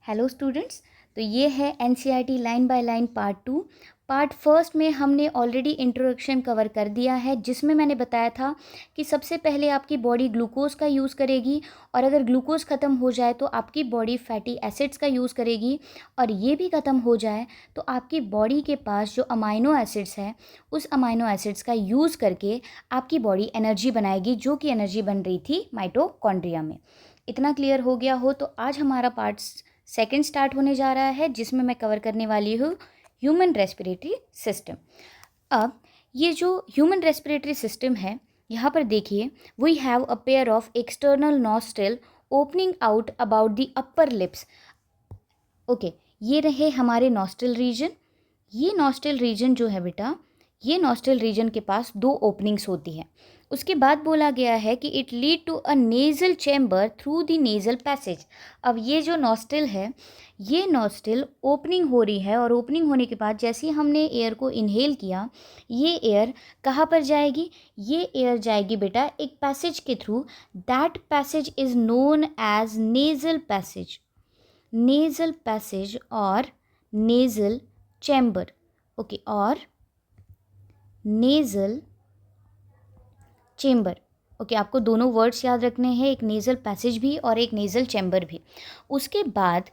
Hello students. तो ये है NCERT line by line part 2। Part first में हमने ऑलरेडी इंट्रोडक्शन कवर कर दिया है, जिसमें मैंने बताया था कि सबसे पहले आपकी बॉडी ग्लूकोज का यूज़ करेगी और अगर ग्लूकोज ख़त्म हो जाए तो आपकी बॉडी फैटी एसिड्स का यूज़ करेगी और ये भी ख़त्म हो जाए तो आपकी बॉडी के पास जो अमाइनो एसिड्स है उस अमाइनो एसिड्स का यूज़ करके आपकी बॉडी एनर्जी बनाएगी, जो कि एनर्जी बन रही थी माइटोकॉन्ड्रिया में। इतना क्लियर हो गया हो तो आज हमारा पार्ट सेकंड स्टार्ट होने जा रहा है, जिसमें मैं कवर करने वाली हूँ ह्यूमन रेस्पिरेटरी सिस्टम। अब ये जो ह्यूमन रेस्पिरेटरी सिस्टम है, यहाँ पर देखिए, we have a pair of external nostril opening out about the upper lips. Okay, ये रहे हमारे नॉस्ट्रिल रीजन। ये नॉस्ट्रिल रीजन जो है बेटा, ये नॉस्ट्रिल रीजन के पास दो ओपनिंग्स होती हैं। उसके बाद बोला गया है कि it lead to a nasal chamber through the nasal passage. अब ये जो नॉस्ट्रिल है, ये नॉस्ट्रिल ओपनिंग हो रही है और ओपनिंग होने के बाद जैसे ही हमने एयर को इनहेल किया, ये एयर कहाँ पर जाएगी? ये एयर जाएगी बेटा एक पैसेज के थ्रू। That passage is known as nasal passage, nasal passage और नेज़ल चैम्बर। ओके, और नेज़ल चेम्बर। ओके, आपको दोनों वर्ड्स याद रखने हैं, एक नेज़ल पैसेज भी और एक नेज़ल चैम्बर भी। उसके बाद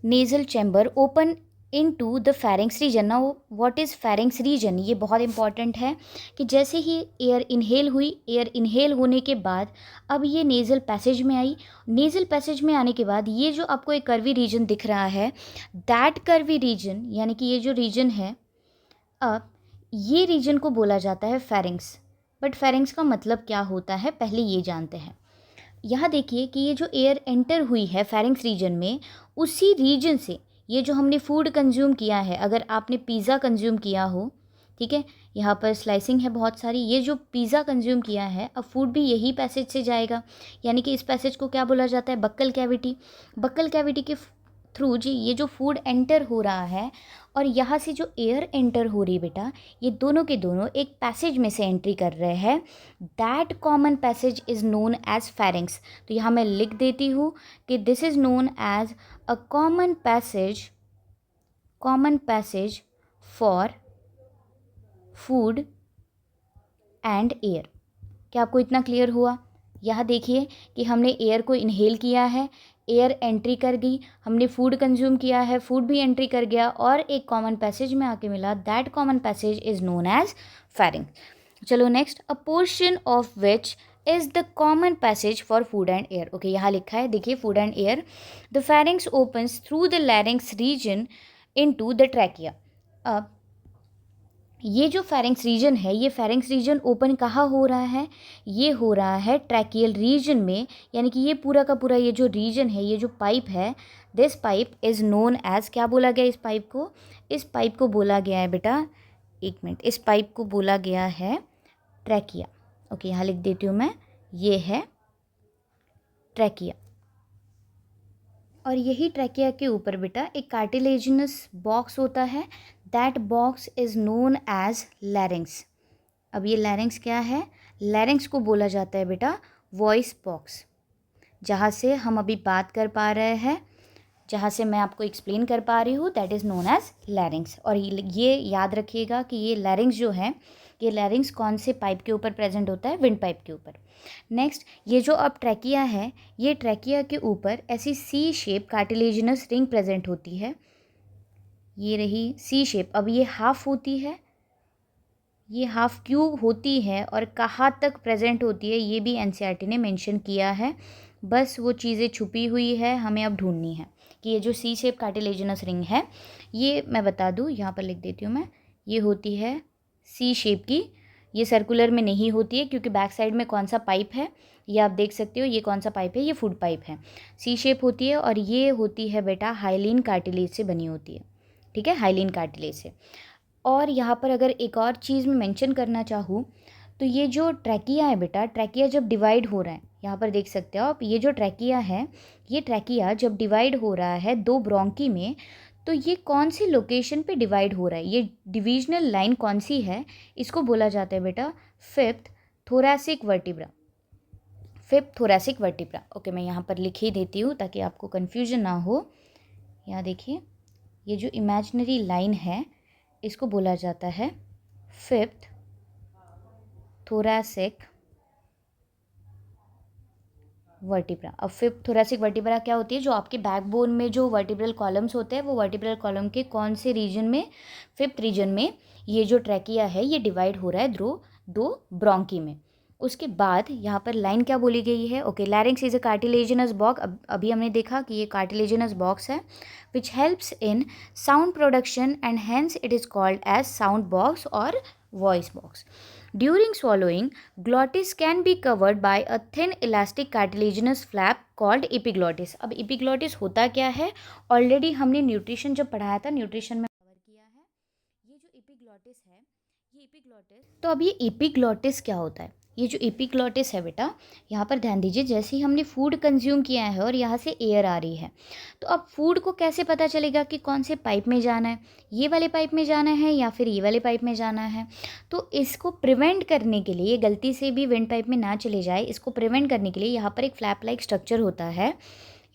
nasal chamber open into the pharynx reason. Now what is pharynx reason? ये बहुत इंपॉर्टेंट है कि जैसे ही एयर इनहेल हुई, एयर इनहेल होने के बाद अब ये नेज़ल पैसेज में आई। नेज़ल पैसेज में आने के बाद ये जो आपको एक कर्वी रीजन दिख रहा है, दैट कर्वी रीजन, यानी कि ये जो रीजन है, अब ये रीजन को बोला जाता है फेरिंग्स। बट फेरिंग्स का मतलब क्या होता है, पहले ये जानते हैं। यहाँ देखिए कि ये जो एयर एंटर हुई है फेरिंग्स रीजन में, उसी रीजन से ये जो हमने फूड कंज्यूम किया है, अगर आपने पिज़्ज़ा कंज्यूम किया हो, ठीक है, यहाँ पर स्लाइसिंग है बहुत सारी, ये जो पिज़्ज़ा कंज्यूम किया है, अब फूड भी यही पैसेज से जाएगा। यानी कि इस पैसेज को क्या बोला जाता है? Buccal cavity. बक्कल कैविटी के थ्रू जी ये जो फूड एंटर हो रहा है और यहाँ से जो एयर एंटर हो रही है बेटा, ये दोनों के दोनों एक पैसेज में से एंट्री कर रहे हैं। That common passage is known as pharynx. तो यहाँ मैं लिख देती हूँ कि this is known as a common passage for food and air. क्या आपको इतना क्लियर हुआ? यहाँ देखिए कि हमने एयर को इनहेल किया है, एयर एंट्री कर गई, हमने फूड कंज्यूम किया है, फूड भी एंट्री कर गया और एक कॉमन पैसेज में आके मिला। That common passage is known as pharynx. चलो next, a portion of which is the common passage for food and air. Okay, यहाँ लिखा है, देखिए, food and air. The pharynx opens through the larynx region into the trachea. अब ये जो pharynx reason है, ये फेरिंग्स रीजन ओपन कहाँ हो रहा है? ये हो रहा है ट्रैकियल रीजन में। यानी कि ये पूरा का पूरा ये जो रीजन है, ये जो पाइप है, this pipe is known as, क्या बोला गया इस पाइप को? इस पाइप को बोला गया है बेटा, एक मिनट, इस पाइप को बोला गया है ट्रैकिया। ओके, यहाँ लिख देती हूँ मैं, ये है ट्रैकिया। और यही ट्रैकिया के ऊपर बेटा एक कार्टिलेजिनस बॉक्स होता है। That box is known as larynx. अब ये लैरिंग्स क्या है? लैरिंग्स को बोला जाता है बेटा वॉइस बॉक्स, जहाँ से हम अभी बात कर पा रहे हैं, जहाँ से मैं आपको एक्सप्लेन कर पा रही हूँ, that is known as larynx. और ये याद रखिएगा कि ये लैरिंग्स जो है, ये लैरिंग्स कौन से पाइप के ऊपर प्रेजेंट होता है? विंड पाइप के ऊपर। नेक्स्ट, ये जो अब ट्रैकिया है, ये ट्रैकिया के ऊपर ऐसी सी शेप कार्टिलेजिनस रिंग प्रेजेंट होती है। ये रही सी शेप। अब ये हाफ होती है, ये हाफ क्यूब होती है और कहाँ तक प्रेजेंट होती है ये भी एनसीईआरटी ने मेंशन किया है। बस वो चीज़ें छुपी हुई है, हमें अब ढूंढनी है कि ये जो सी शेप कार्टिलेजिनस रिंग है, ये मैं बता दूँ, यहाँ पर लिख देती हूँ मैं, ये होती है सी शेप की। ये सर्कुलर में नहीं होती है क्योंकि बैक साइड में कौन सा पाइप है ये आप देख सकते हो। ये कौन सा पाइप है? ये फूड पाइप है। सी शेप होती है और ये होती है बेटा हाइलिन कार्टिलेज से बनी होती है, ठीक है, हाइलिन कार्टिलेज से। और यहाँ पर अगर एक और चीज़ मैं मेंशन करना चाहूँ तो ये जो ट्रैकिया है बेटा, ट्रैकिया जब डिवाइड हो रहा है, यहाँ पर देख सकते हो आप, ये जो ट्रैकिया है, ये ट्रैकिया जब डिवाइड हो रहा है दो ब्रोंकी में, तो ये कौन सी लोकेशन पे डिवाइड हो रहा है? ये डिविजनल लाइन कौन सी है? इसको बोला जाता है बेटा fifth thoracic vertebra. Fifth thoracic vertebra. Okay, मैं यहाँ पर लिख ही देती हूँ ताकि आपको कन्फ्यूजन ना हो। यहाँ देखिए, ये जो इमेजिनरी लाइन है इसको बोला जाता है फिफ्थ थोरैसिक वर्टिब्रा। अब फिफ्थ थोरैसिक वर्टिब्रा क्या होती है, जो आपके बैकबोन में जो वर्टिब्रल कॉलम्स होते हैं वो वर्टिब्रल कॉलम के कौन से रीजन में, फिफ्थ रीजन में ये जो ट्रैकिया है ये डिवाइड हो रहा है दो ब्रोंकी में। उसके बाद यहाँ पर लाइन क्या बोली गई है, okay, larynx is a cartilaginous box. अभी हमने देखा कि ये कार्टिलेजिनस बॉक्स है which helps in sound production and hence it is called as sound box और voice box. During swallowing, glottis can be covered by a thin elastic cartilaginous flap called epiglottis. अब epiglottis होता क्या है, already हमने nutrition जब पढ़ाया था, nutrition में कवर किया है। ये जो epiglottis है, ये epiglottis, तो अब ये epiglottis क्या होता है, ये जो epiglottis है बेटा, यहाँ पर ध्यान दीजिए, जैसे ही हमने फूड कंज्यूम किया है और यहाँ से एयर आ रही है, तो अब फूड को कैसे पता चलेगा कि कौन से पाइप में जाना है, ये वाले पाइप में जाना है या फिर ये वाले पाइप में जाना है। तो इसको प्रिवेंट करने के लिए, गलती से भी विंड पाइप में ना चले जाए, इसको प्रिवेंट करने के लिए यहाँ पर एक फ्लैप लाइक स्ट्रक्चर होता है।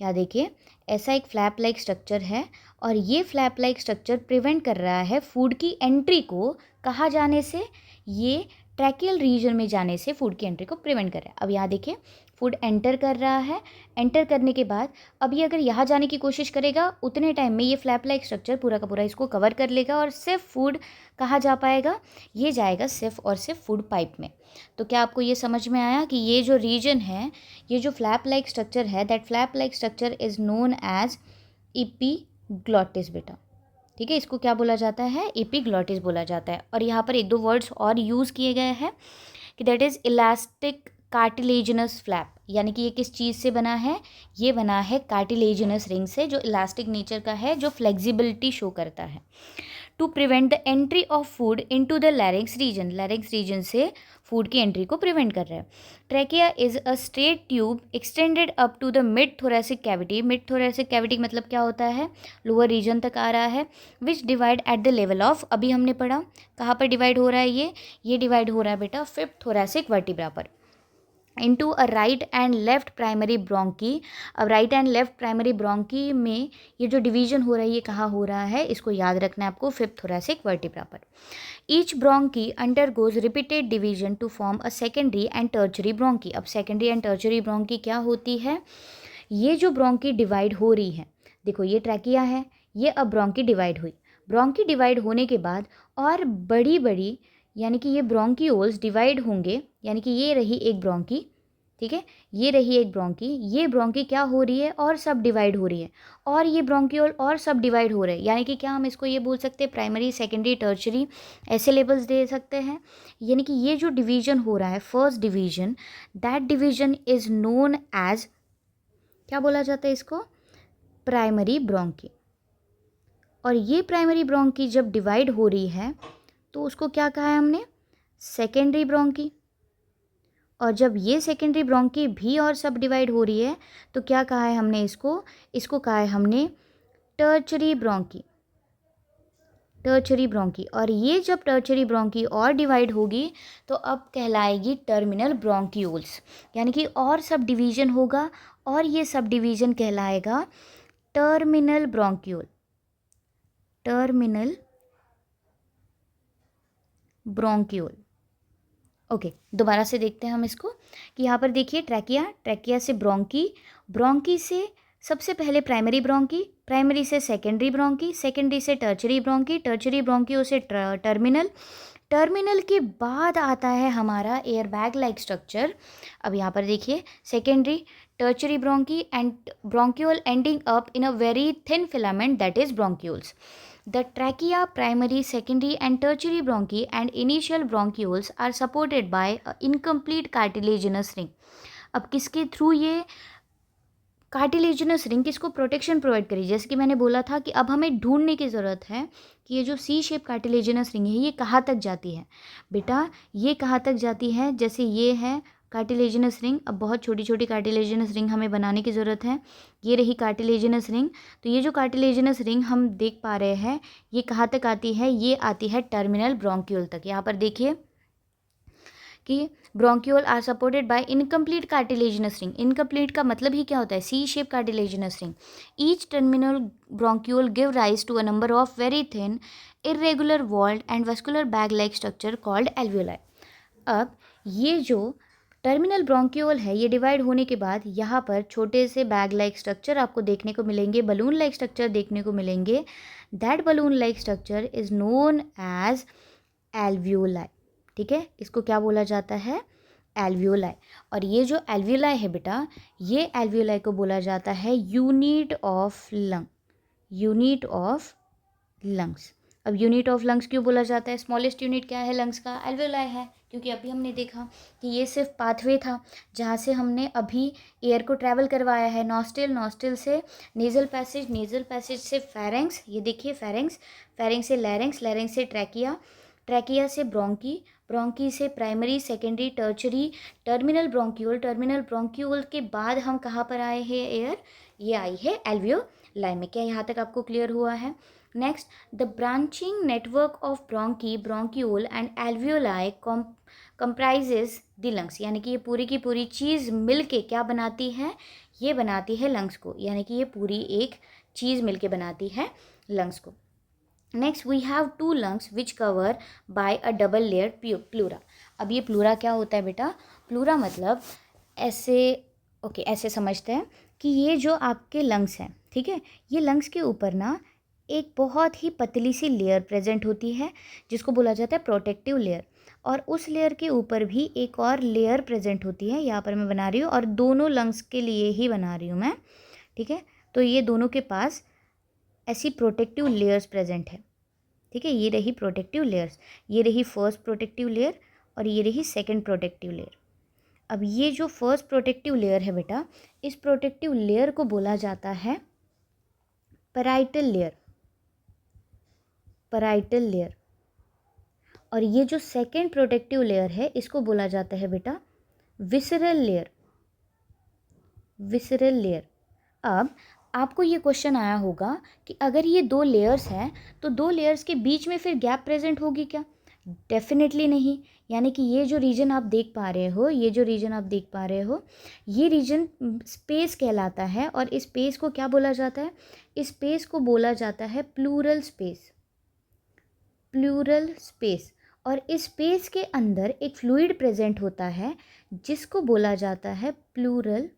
यहाँ देखिए, ऐसा एक फ्लैप लाइक स्ट्रक्चर है और ये फ्लैप लाइक स्ट्रक्चर प्रिवेंट कर रहा है फूड की एंट्री को, कहाँ जाने से, ये ट्रैकियल रीजन में जाने से फूड की एंट्री को प्रिवेंट कर रहा है। अब यहाँ देखिए, फूड एंटर कर रहा है, एंटर करने के बाद अब ये अगर यहाँ जाने की कोशिश करेगा, उतने टाइम में ये फ्लैप लाइक स्ट्रक्चर पूरा का पूरा इसको कवर कर लेगा और सिर्फ फूड कहाँ जा पाएगा, ये जाएगा सिर्फ और सिर्फ फूड पाइप में। तो क्या आपको ये समझ में आया कि ये जो रीजन है, ये जो फ्लैप लाइक स्ट्रक्चर है, that flap like structure is known as epiglottis बेटा। ठीक है, इसको क्या बोला जाता है, एपिग्लॉटिस बोला जाता है। और यहाँ पर एक दो वर्ड्स और यूज़ किए गए हैं कि that is elastic cartilaginous flap, यानी कि ये किस चीज़ से बना है, ये बना है कार्टिलेजिनस रिंग से, जो इलास्टिक नेचर का है, जो फ्लेक्सिबिलिटी शो करता है, to prevent the entry of food into the larynx region. Larynx region से फूड की एंट्री को प्रिवेंट कर रहा है। Trachea is a straight tube extended up to the mid thoracic cavity. Mid thoracic cavity मतलब क्या होता है, लोअर रीजन तक आ रहा है, विच divide at the level of, अभी हमने पढ़ा कहाँ पर डिवाइड हो रहा है, ये डिवाइड हो रहा है बेटा फिफ्थ थोरैसिक वर्टिब्रा पर, into a right and left primary bronchi. अब right and left primary bronchi में ये जो डिवीजन हो रहा है ये कहाँ हो रहा है, इसको याद रखना है आपको, फिफ्थ थोरैसिक वर्टिब्रा पर। Each bronchi undergoes repeated division to form a secondary and tertiary bronchi. अब सेकेंडरी एंड टर्चरी ब्रोंकी क्या होती है, ये जो ब्रोंकी डिवाइड हो रही है, देखो ये ट्रैकिया है, ये अब ब्रोंकी डिवाइड हुई, ब्रोंकी डिवाइड होने के बाद और बड़ी बड़ी, यानी कि ये ब्रोंकियोल्स डिवाइड होंगे, यानी कि ये रही एक ब्रोंकी, ठीक है, ये रही एक ब्रोंकी, ये ब्रोंकी क्या हो रही है, और सब डिवाइड हो रही है, और ये ब्रोंकियोल और सब डिवाइड हो रहे हैं, यानी कि क्या हम इसको ये बोल सकते हैं, प्राइमरी सेकेंडरी टर्चरी, ऐसे लेबल्स दे सकते हैं। यानी कि ये जो डिवीजन हो रहा है, first division, that division is known as, क्या बोला जाता है इसको, प्राइमरी ब्रोंकी। और ये प्राइमरी ब्रोंकी जब डिवाइड हो रही है तो उसको क्या कहा है हमने, सेकेंडरी ब्रोंकी। और जब ये सेकेंडरी ब्रोंकी भी और सब डिवाइड हो रही है तो क्या कहा है हमने इसको कहा है हमने टर्चरी ब्रोंकी, टर्चरी ब्रोंकी। और ये जब टर्चरी ब्रोंकी और डिवाइड होगी तो अब कहलाएगी टर्मिनल ब्रोंकियोल्स, यानी कि और सब डिवीजन होगा और ये सब डिवीजन कहलाएगा terminal bronchiole, terminal bronchiole. Okay, दोबारा से देखते हैं हम इसको कि यहाँ पर देखिए ट्रैकिया से ब्रोंकी, ब्रोंकी से सबसे पहले प्राइमरी ब्रोंकी, प्राइमरी से सेकेंडरी ब्रोंकी, सेकेंडरी से टर्चरी ब्रोंकी, टर्चरी ब्रोंकियो से टर्मिनल, टर्मिनल के बाद आता है हमारा एयर बैग लाइक स्ट्रक्चर। अब यहाँ पर देखिए secondary tertiary bronchi and bronchiole ending up in a very thin filament that is bronchioles. The trachea, primary, secondary and tertiary bronchi and initial bronchioles are supported by a incomplete cartilaginous ring. अब किसके through ये cartilaginous ring किसको protection provide करी, जैसे कि मैंने बोला था कि अब हमें ढूंढने की ज़रूरत है कि ये जो सी शेप कार्टिलेजिनस रिंग है ये कहाँ तक जाती है बेटा, ये कहाँ तक जाती है, जैसे ये है कार्टिलेजिनस रिंग, अब बहुत छोटी छोटी कार्टिलेजिनस रिंग हमें बनाने की ज़रूरत है, ये रही कार्टिलेजिनस रिंग। तो ये जो कार्टिलेजिनस रिंग हम देख पा रहे हैं ये कहाँ तक आती है, ये आती है टर्मिनल ब्रोंकियोल तक। यहाँ पर देखिए कि bronchiole are supported by incomplete cartilaginous ring. Incomplete का मतलब ही क्या होता है? C shape cartilaginous ring. Each terminal bronchiole give rise to a number of very thin irregular walled and vascular bag like structure called alveoli. अब ये जो terminal bronchiole है, ये डिवाइड होने के बाद यहाँ पर छोटे से बैग लाइक स्ट्रक्चर आपको देखने को मिलेंगे, बलून लाइक स्ट्रक्चर देखने को मिलेंगे। That balloon like structure is known as alveoli. ठीक है, इसको क्या बोला जाता है? एल्वियोलाई। और ये जो एल्वियोलाई है बेटा, ये एल्वियोलाई को बोला जाता है unit of lung. Unit of lungs. अब यूनिट ऑफ लंग्स क्यों बोला जाता है? स्मॉलेस्ट यूनिट क्या है लंग्स का? एल्वियोलाई है, क्योंकि अभी हमने देखा कि ये सिर्फ पाथवे था जहाँ से हमने अभी एयर को ट्रैवल करवाया है। नॉस्ट्रिल, नॉस्ट्रिल से नेज़ल पैसेज, नेज़ल पैसेज से फेरेंक्स, ये देखिए फेरेंक्स, फेरेंक्स से लैरिंक्स, लैरिंक्स से ट्रैकिया, ट्रैकिया से ब्रोंकी, ब्रोंकी से primary, secondary, tertiary, terminal bronchiole, terminal bronchiole के बाद हम कहाँ पर आए हैं? एयर ये आई है एल्वियोलाई में। क्या यहाँ तक आपको क्लियर हुआ है? Next, the branching network of bronchi, bronchiole and alveoli comprises the lungs. यानी कि ये पूरी की पूरी चीज़ मिल के क्या बनाती है? ये बनाती है लंग्स को। यानी कि ये पूरी एक चीज़ मिल के बनाती है लंग्स को। Next we have two lungs which cover by a double layer pleura. अब ये प्लूरा क्या होता है बेटा? प्लूरा मतलब ऐसे, ओके ऐसे समझते हैं कि ये जो आपके लंग्स हैं, ठीक है, ये लंग्स के ऊपर ना एक बहुत ही पतली सी लेयर प्रेजेंट होती है जिसको बोला जाता है प्रोटेक्टिव लेयर। और उस लेयर के ऊपर भी एक और लेयर प्रेजेंट होती है, यहाँ पर मैं बना रही हूँ और दोनों लंग्स के लिए ही बना रही हूँ मैं। ठीक है, तो ये दोनों के पास ऐसी प्रोटेक्टिव लेयर्स प्रेजेंट है। ठीक है, ये रही प्रोटेक्टिव लेयर्स, ये रही फर्स्ट प्रोटेक्टिव लेयर और ये रही सेकंड प्रोटेक्टिव लेयर। अब ये जो फर्स्ट प्रोटेक्टिव लेयर है बेटा, इस प्रोटेक्टिव लेयर को बोला जाता है पैराइटल लेयर, पैराइटल लेयर। और ये जो सेकंड प्रोटेक्टिव लेयर है इसको बोला जाता है बेटा विसरल लेयर, विसरल लेयर। अब आपको ये क्वेश्चन आया होगा कि अगर ये दो लेयर्स हैं तो दो लेयर्स के बीच में फिर गैप प्रेजेंट होगी क्या? डेफिनेटली नहीं। यानी कि ये जो रीजन आप देख पा रहे हो, ये जो रीजन आप देख पा रहे हो, ये रीजन स्पेस कहलाता है। और इस स्पेस को क्या बोला जाता है? इस स्पेस को बोला जाता है प्लूरल स्पेस, प्लूरल स्पेस। और इस स्पेस के अंदर एक फ्लूइड प्रेजेंट होता है जिसको बोला जाता है प्लूरल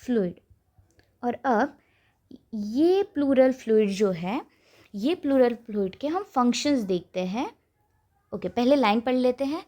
फ्लूइड। और अब ये प्लूरल फ्लूइड जो है, ये प्लूरल फ्लूइड के हम फंक्शंस देखते हैं। ओके, पहले लाइन पढ़ लेते हैं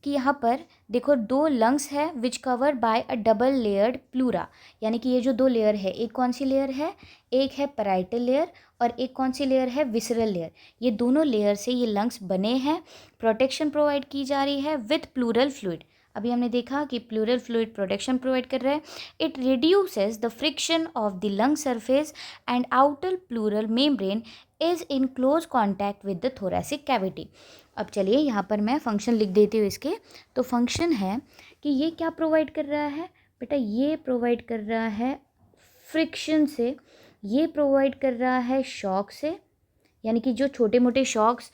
कि यहाँ पर देखो दो लंग्स है which cover by a double layered pleura. यानी कि ये जो दो लेयर है, एक कौन सी लेयर है? एक है पैराइटल लेयर और एक कौन सी लेयर है? Visceral layer. ये दोनों लेयर से ये लंग्स बने हैं, प्रोटेक्शन प्रोवाइड की जा रही है विथ प्लूरल फ्लूइड। अभी हमने देखा कि प्लूरल फ्लूइड प्रोटेक्शन प्रोवाइड कर रहा है। It reduces the friction of the lung surface and outer pleural membrane is in close contact with the thoracic cavity. अब चलिए यहाँ पर मैं फंक्शन लिख देती हूँ इसके। तो फंक्शन है कि ये क्या प्रोवाइड कर रहा है बेटा? ये प्रोवाइड कर रहा है फ्रिक्शन से, ये प्रोवाइड कर रहा है शॉक से। यानी कि जो छोटे मोटे शॉक्स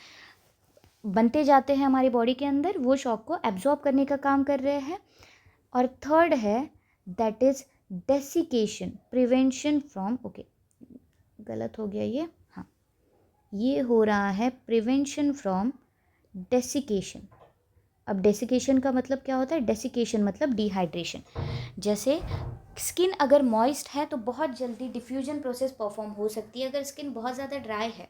बनते जाते हैं हमारी बॉडी के अंदर, वो शॉक को एब्जॉर्ब करने का काम कर रहे हैं। और थर्ड है that is desiccation, prevention from, okay गलत हो गया ये, हाँ ये हो रहा है प्रिवेंशन फ्रॉम डेसिकेशन। अब डेसिकेशन का मतलब क्या होता है? डेसिकेशन मतलब डिहाइड्रेशन। जैसे स्किन अगर मॉइस्ट है तो बहुत जल्दी डिफ्यूजन प्रोसेस परफॉर्म हो सकती है। अगर स्किन बहुत ज़्यादा ड्राई है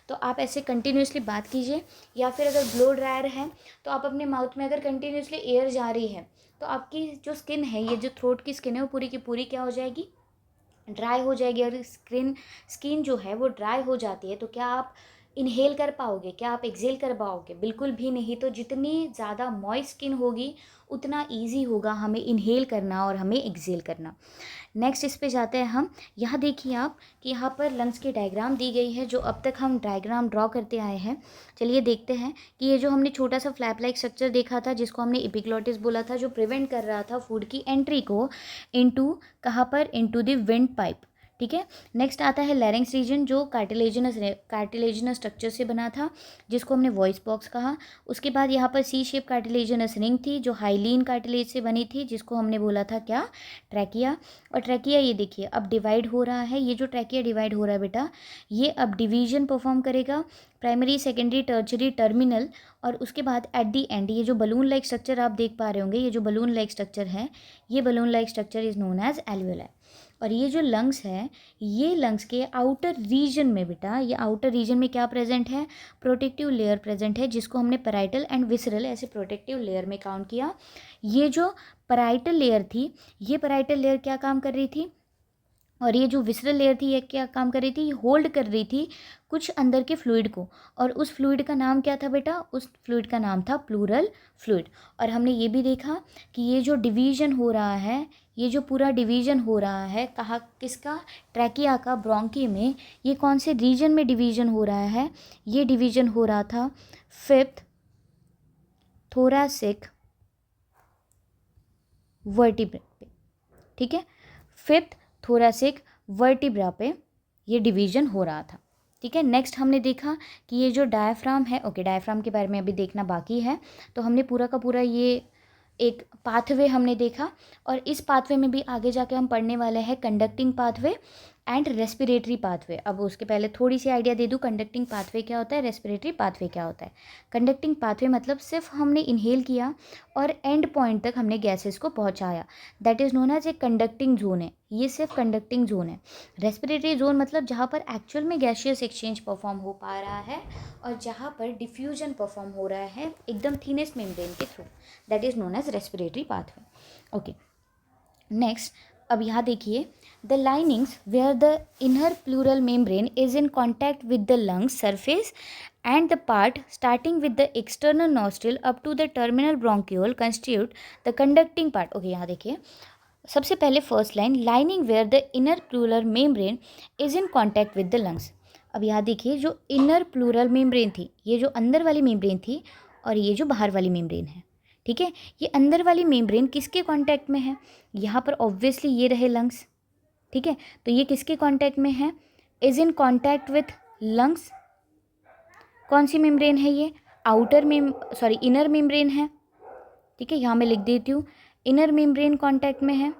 तो आप ऐसे कंटिन्यूसली बात कीजिए, या फिर अगर ब्लो ड्रायर है तो आप अपने माउथ में अगर कंटिन्यूसली एयर जा रही है तो आपकी जो स्किन है, ये जो थ्रोट की स्किन है, वो पूरी की पूरी क्या हो जाएगी? ड्राई हो जाएगी। और स्किन जो है वो ड्राई हो जाती है तो क्या आप इनहेल कर पाओगे? क्या आप एक्सेल कर पाओगे? बिल्कुल भी नहीं। तो जितनी ज़्यादा मॉइस्ट स्किन होगी उतना इजी होगा हमें इनहेल करना और हमें एक्सेल करना। नेक्स्ट इस पे जाते हैं हम। यहाँ देखिए आप कि यहाँ पर लंग्स की डायग्राम दी गई है, जो अब तक हम डायग्राम ड्रॉ करते आए हैं। चलिए देखते हैं कि ये जो हमने छोटा सा फ्लैप लाइक स्ट्रक्चर देखा था, जिसको हमने एपिग्लॉटिस बोला था, जो प्रिवेंट कर रहा था फूड की एंट्री को इनटू कहाँ पर? Into the wind pipe. ठीक है। नेक्स्ट आता है लैरिंक्स रीजन, जो कार्टिलेजिनस स्ट्रक्चर से बना था, जिसको हमने वॉइस बॉक्स कहा। उसके बाद यहाँ पर सी शेप कार्टिलेजिनस रिंग थी जो हाइलीन कार्टिलेज से बनी थी, जिसको हमने बोला था क्या, ट्रैकिया। और ट्रैकिया ये देखिए अब डिवाइड हो रहा है, ये जो ट्रैकिया डिवाइड हो रहा है बेटा, ये अब डिवीजन परफॉर्म करेगा, प्राइमरी, सेकेंडरी, टर्चरी, टर्मिनल। और उसके बाद एट दी एंड ये जो बलून लाइक स्ट्रक्चर आप देख पा रहे होंगे, ये जो बलून लाइक स्ट्रक्चर है, ये balloon like structure is known as alveoli. और ये जो लंग्स है, ये लंग्स के आउटर रीजन में बेटा, ये आउटर रीजन में क्या प्रेजेंट है, प्रोटेक्टिव लेयर प्रेजेंट है, जिसको हमने पैराइटल एंड विसरल ऐसे प्रोटेक्टिव लेयर में काउंट किया। ये जो पैराइटल लेयर थी, ये पैराइटल लेयर क्या काम कर रही थी, और ये जो विसरल लेयर थी ये क्या काम कर रही थी, ये होल्ड कर रही थी कुछ अंदर के फ्लूइड को। और उस फ्लूइड का नाम क्या था बेटा, उस फ्लूइड का नाम था प्लूरल फ्लूइड। और हमने ये भी देखा कि ये जो डिवीजन हो रहा है, ये जो पूरा डिवीजन हो रहा है, कहा किसका, ट्रैकिया का, ब्रोंकी में, ये कौन से रीजन में डिवीजन हो रहा है, ये डिवीजन हो रहा था फिफ्थ थोरैसिक वर्टिब्रा पे। ठीक है, फिफ्थ थोरैसिक वर्टिब्रा पे ये डिवीजन हो रहा था। ठीक है, नेक्स्ट हमने देखा कि ये जो डायफ्राम है, ओके डायफ्राम के बारे में अभी देखना बाकी है। तो हमने पूरा का पूरा ये एक पाथवे हमने देखा, और इस पाथवे में भी आगे जाके हम पढ़ने वाले हैं conducting pathway and respiratory pathway. अब उसके पहले थोड़ी सी आइडिया दे दूँ, कंडक्टिंग पाथवे क्या होता है, रेस्पिरेटरी पाथवे क्या होता है। कंडक्टिंग पाथवे मतलब सिर्फ हमने इनहेल किया और एंड पॉइंट तक हमने गैसेस को पहुंचाया, that is known as a conducting zone है, ये सिर्फ कंडक्टिंग जोन है। रेस्पिरेटरी जोन मतलब जहाँ पर एक्चुअल में गैसियस एक्सचेंज परफॉर्म हो पा रहा है और जहाँ पर डिफ्यूजन परफॉर्म हो रहा है एकदम थिनेस्ट मेम्ब्रेन के थ्रू, that is known as respiratory pathway. Okay, next अब यहाँ देखिए, the linings where the inner pleural membrane is in contact with the lungs surface and the part starting with the external nostril up to the terminal bronchiole constitute the conducting part। Okay, यहाँ देखिए सबसे पहले first line, lining where the inner pleural membrane is in contact with the lungs. अब यहाँ देखिए जो inner pleural membrane थी, ये जो अंदर वाली मेम्ब्रेन थी और ये जो बाहर वाली मेम्ब्रेन है, ठीक है, ये अंदर वाली मेम्ब्रेन किसके कॉन्टैक्ट में है, यहाँ पर ऑब्वियसली ये रहे लंग्स, ठीक है, तो ये किसके कॉन्टैक्ट में है, is in contact with lungs. कौन सी मेम्ब्रेन है ये, इनर मेम्ब्रेन है, ठीक है, यहाँ मैं लिख देती हूँ इनर मेम्ब्रेन कॉन्टैक्ट में है,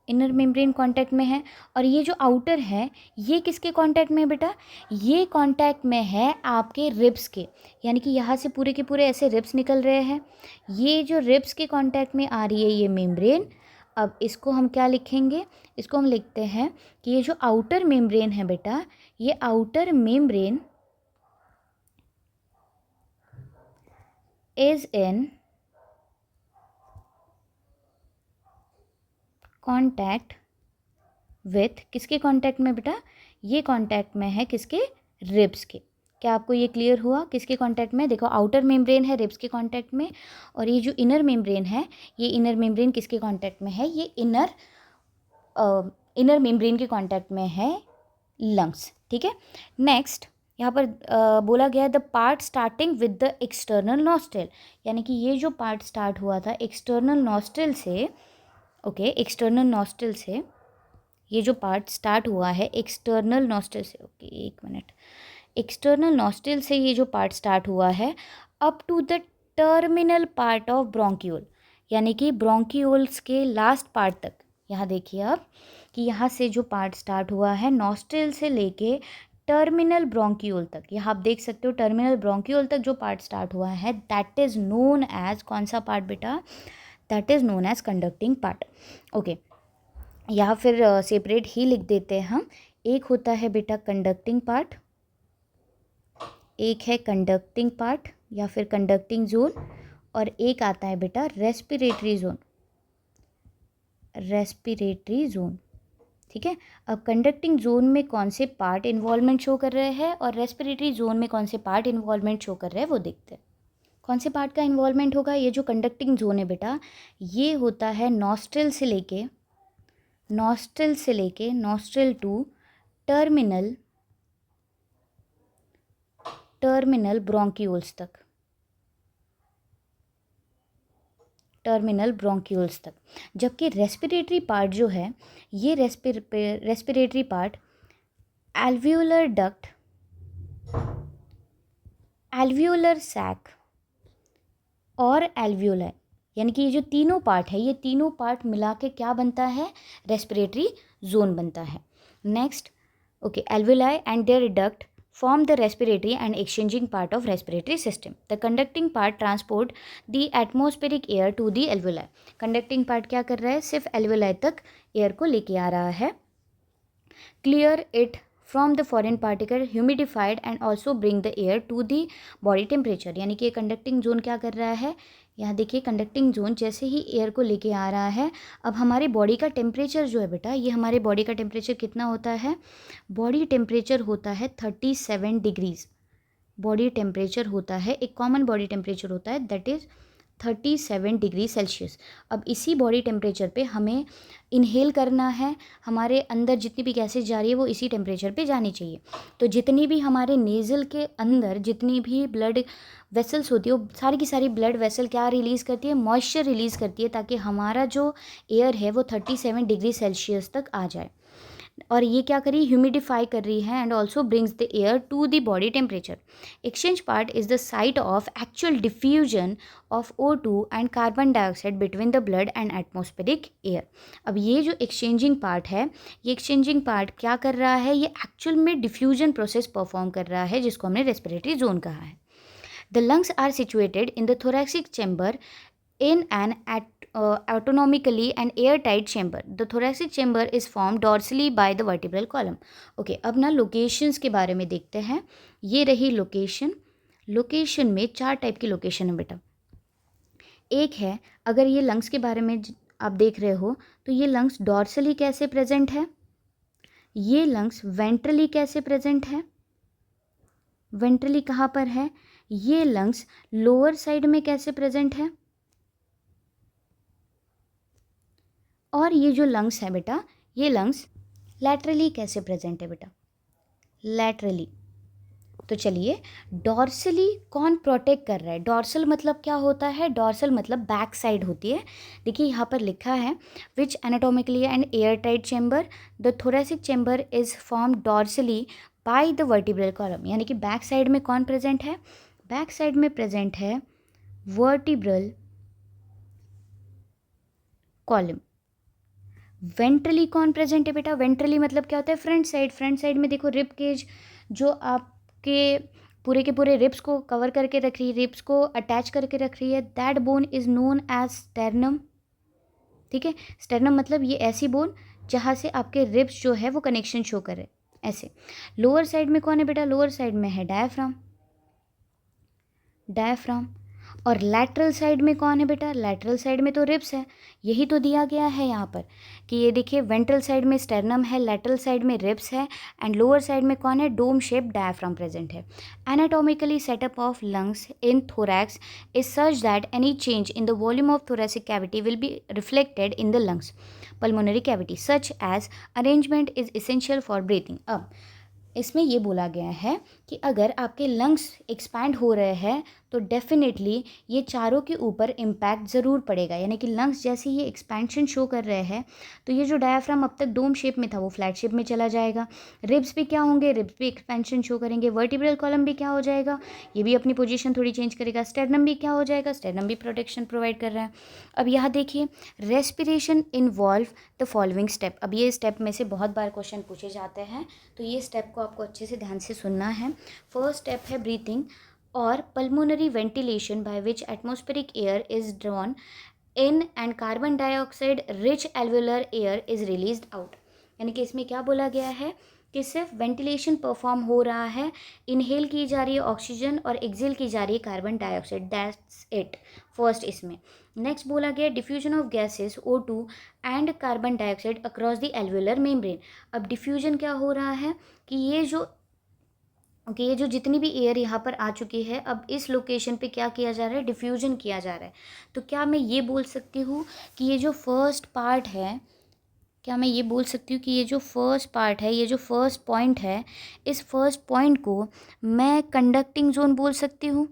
इनर मेम्ब्रेन कांटेक्ट में है। और ये जो आउटर है ये किसके कांटेक्ट में है बेटा, ये कांटेक्ट में है आपके रिब्स के, यानी कि यहाँ से पूरे के पूरे ऐसे रिब्स निकल रहे हैं, ये जो रिब्स के कांटेक्ट में आ रही है ये मेम्ब्रेन। अब इसको हम क्या लिखेंगे, इसको हम लिखते हैं कि ये जो आउटर मेम्ब्रेन है बेटा, ये outer membrane is in contact with, किसके कांटेक्ट में बेटा, ये कांटेक्ट में है किसके, रिब्स के। क्या आपको ये क्लियर हुआ, किसके कांटेक्ट में, देखो आउटर मेम्ब्रेन है रिब्स के कांटेक्ट में, और ये जो इनर मेम्ब्रेन है, ये इनर मेम्ब्रेन किसके कांटेक्ट में है, ये इनर मेम्ब्रेन के कांटेक्ट में है लंग्स। ठीक है, नेक्स्ट यहाँ पर बोला गया है the part starting with the external nostril, यानी कि ये जो पार्ट स्टार्ट हुआ था एक्सटर्नल नॉस्ट्रल से, ओके एक्सटर्नल नॉस्ट्रल से, ये जो पार्ट स्टार्ट हुआ है एक्सटर्नल नॉस्ट्रल से, ओके एक मिनट, एक्सटर्नल नॉस्ट्रल से ये जो पार्ट स्टार्ट हुआ है up to the terminal part of bronchiole, यानी कि ब्रोंकियोल्स के लास्ट पार्ट तक। यहाँ देखिए आप कि यहाँ से जो पार्ट स्टार्ट हुआ है नॉस्ट्रल से लेके टर्मिनल ब्रोंकियोल तक, यहाँ आप देख सकते हो टर्मिनल ब्रोंकियोल तक जो पार्ट स्टार्ट हुआ है दैट इज़ नोन एज, कौन सा पार्ट बेटा, that is known as conducting part. Okay, या फिर सेपरेट ही लिख देते हैं हम, एक होता है बेटा कंडक्टिंग पार्ट, एक है कंडक्टिंग पार्ट या फिर कंडक्टिंग जोन, और एक आता है बेटा रेस्पिरेटरी जोन, रेस्पिरेटरी जोन। ठीक है, अब कंडक्टिंग जोन में कौन से पार्ट इन्वॉल्वमेंट शो कर रहे हैं और रेस्पिरेटरी जोन में कौन से पार्ट इन्वॉल्वमेंट शो कर रहे हैं वो देखते हैं। कौन से पार्ट का इन्वॉल्वमेंट होगा, ये जो कंडक्टिंग जोन है बेटा ये होता है नॉस्ट्रल से लेके नॉस्ट्रल टू टर्मिनल ब्रोंकियोल्स तक, टर्मिनल ब्रोंक्यूल्स तक। जबकि रेस्पिरेटरी पार्ट जो है, ये respiratory part alveolar duct, alveolar sac और एल्वियोलाई, यानी कि ये जो तीनों पार्ट है, ये तीनों पार्ट मिला के क्या बनता है, रेस्पिरेटरी जोन बनता है। Next, okay, alveoli and their duct form the respiratory and exchanging part of respiratory system. The conducting part transport the atmospheric air to the alveoli. Conducting part क्या कर रहा है, सिर्फ alveoli तक air को लेके आ रहा है. Clear it from the foreign particle, humidified and also bring the air to the body temperature. यानी कि conducting zone क्या कर रहा है, यहाँ देखिए कंडक्टिंग जोन जैसे ही एयर को लेके आ रहा है, अब हमारी बॉडी का टेम्परेचर जो है बेटा, ये हमारे बॉडी का टेम्परेचर कितना होता है, बॉडी टेम्परेचर होता है 37 डिग्रीज़। बॉडी टेम्परेचर होता है, एक कॉमन बॉडी टेम्परेचर होता है दैट इज़ 37 डिग्री सेल्सियस। अब इसी बॉडी टेम्परेचर पे हमें इनहेल करना है, हमारे अंदर जितनी भी गैसेज जा रही है वो इसी टेम्परेचर पे जानी चाहिए। तो जितनी भी हमारे नेज़ल के अंदर जितनी भी ब्लड वेसल्स होती है, वो सारी की सारी ब्लड वेसल क्या रिलीज़ करती है, मॉइस्चर रिलीज़ करती है, ताकि हमारा जो एयर है वो 37 डिग्री सेल्सियस तक आ जाए। और ये क्या करी, ह्यूमिडिफाई कर रही है and also brings the air to the body temperature. Exchange part is the site of actual diffusion of O2 and carbon dioxide between the blood and atmospheric air. अब ये जो एक्सचेंजिंग पार्ट है, ये exchanging part क्या कर रहा है, ये एक्चुअल में डिफ्यूजन प्रोसेस परफॉर्म कर रहा है, जिसको हमने रेस्पिरेटरी जोन कहा है। The lungs are situated in the thoracic chamber in an autonomically and airtight chamber. The thoracic chamber is formed dorsally by the vertebral column. Okay, अब ना लोकेशंस के बारे में देखते हैं। ये रही लोकेशन। लोकेशन में 4 टाइप की लोकेशन है बेटा। एक है, अगर ये लंग्स के बारे में आप देख रहे हो तो ये लंग्स डॉर्सली कैसे प्रेजेंट है, ये लंग्स वेंट्रली कैसे प्रेजेंट है, वेंट्रली कहाँ पर है, ये लंग्स लोअर साइड में कैसे प्रेजेंट है, और ये जो लंग्स है बेटा, ये लंग्स लैटरली कैसे प्रेजेंट है बेटा, लैटरली। तो चलिए, डॉर्सली कौन प्रोटेक्ट कर रहा है, डॉर्सल मतलब क्या होता है, डॉर्सल मतलब बैक साइड होती है। देखिए यहाँ पर लिखा है which anatomically and air tight chamber, the thoracic chamber is form dorsally by the vertebral column. यानी कि बैक साइड में कौन प्रेजेंट है, बैक साइड में प्रेजेंट है वर्टिब्रल कॉलम। वेंट्रली कौन प्रेजेंट है बेटा, वेंट्रली मतलब क्या होता है, फ्रंट साइड। फ्रंट साइड में देखो रिब केज जो आपके पूरे के पूरे रिब्स को कवर करके रख रही है, रिब्स को अटैच करके रख रही है, that bone is known as sternum. ठीक है, स्टेर्नम मतलब ये ऐसी बोन जहाँ से आपके रिब्स जो है वो कनेक्शन शो कर रहे ऐसे। लोअर साइड में कौन है बेटा, लोअर साइड में है डायफ्राम, डायफ्राम। और लैटरल साइड में कौन है बेटा, लैटरल साइड में तो रिब्स है, यही तो दिया गया है यहाँ पर कि ये देखिए वेंट्रल साइड में स्टेर्नम है, लैटरल साइड में रिब्स है एंड लोअर साइड में कौन है, डोम शेप डायफ्राम प्रेजेंट है। Anatomically setup of lungs in thorax is such that any change in the volume of thoracic cavity will be reflected in the lungs pulmonary cavity such as arrangement is essential for breathing. अब इसमें ये बोला गया है कि अगर आपके lungs expand हो रहे हैं तो डेफिनेटली ये चारों के ऊपर इम्पैक्ट ज़रूर पड़ेगा। यानी कि लंग्स जैसे ये एक्सपेंशन शो कर रहे हैं तो ये जो डायफ्राम अब तक डोम शेप में था वो फ्लैट शेप में चला जाएगा। रिब्स भी क्या होंगे, रिब्स भी एक्सपेंशन शो करेंगे। वर्टिब्रल कॉलम भी क्या हो जाएगा, ये भी अपनी पोजीशन थोड़ी चेंज करेगा। स्टेर्नम भी क्या हो जाएगा, स्टेर्नम भी प्रोटेक्शन प्रोवाइड कर रहा है। अब यहाँ देखिए, respiration involve the following step. अब ये स्टेप में से बहुत बार क्वेश्चन पूछे जाते हैं, तो ये स्टेप को आपको अच्छे से ध्यान से सुनना है। फर्स्ट स्टेप है ब्रीथिंग और pulmonary ventilation by which atmospheric air is drawn in and carbon dioxide rich alveolar air is released out। यानी कि इसमें क्या बोला गया है कि सिर्फ वेंटिलेशन परफॉर्म हो रहा है, इनहेल की जा रही है ऑक्सीजन और एक्सेल की जा रही है carbon dioxide, that's it first इसमें। नेक्स्ट बोला गया diffusion of gases O2 and carbon dioxide across the alveolar membrane. अब डिफ्यूजन क्या हो रहा है कि ये जो जितनी भी एयर यहाँ पर आ चुकी है, अब इस लोकेशन पे क्या किया जा रहा है, डिफ्यूजन किया जा रहा है। तो क्या मैं ये बोल सकती हूँ कि ये जो फर्स्ट पार्ट है, क्या मैं ये बोल सकती हूँ कि ये जो फर्स्ट पार्ट है, ये जो फर्स्ट पॉइंट है, इस फर्स्ट पॉइंट को मैं कंडक्टिंग जोन बोल सकती हूँ?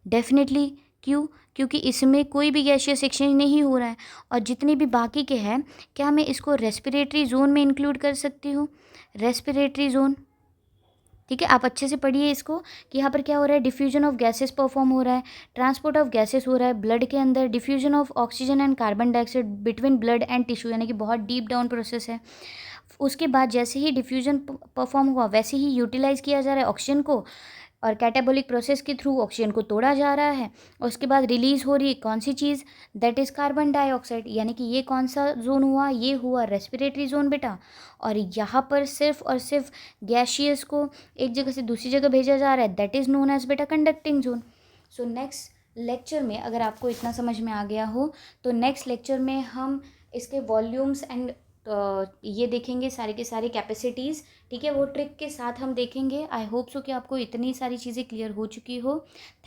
डेफिनेटली। क्यों? क्योंकि इसमें कोई भी गैसियस एक्सचेंज नहीं हो रहा है। और जितने भी बाकी के हैं, क्या मैं इसको रेस्पिरेटरी जोन में इंक्लूड कर सकती हूँ? रेस्पिरेटरी जोन, ठीक है। आप अच्छे से पढ़िए इसको कि यहाँ पर क्या हो रहा है, डिफ्यूजन ऑफ गैसेस परफॉर्म हो रहा है, ट्रांसपोर्ट ऑफ गैसेस हो रहा है ब्लड के अंदर, diffusion of oxygen and carbon dioxide between blood and tissue, यानी कि बहुत डीप डाउन प्रोसेस है। उसके बाद जैसे ही डिफ्यूजन परफॉर्म हुआ वैसे ही यूटिलाइज किया जा रहा है ऑक्सीजन को, और कैटाबॉलिक प्रोसेस के थ्रू ऑक्सीजन को तोड़ा जा रहा है। और उसके बाद रिलीज हो रही है कौन सी चीज़, दैट इज़ कार्बन डाइऑक्साइड। यानी कि ये कौन सा जोन हुआ, ये हुआ रेस्पिरेटरी जोन बेटा। और यहाँ पर सिर्फ और सिर्फ गैशियस को एक जगह से दूसरी जगह भेजा जा रहा है, दैट इज़ नोन एज बेटा conducting zone. So next lecture में अगर आपको इतना समझ में आ गया हो तो नेक्स्ट लेक्चर में हम इसके वॉल्यूम्स एंड ये देखेंगे सारे के सारे कैपेसिटीज़, ठीक है। वो ट्रिक के साथ हम देखेंगे। आई होप सो कि आपको इतनी सारी चीज़ें क्लियर हो चुकी हो।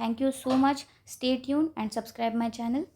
Thank you so much. Stay tune and subscribe my channel.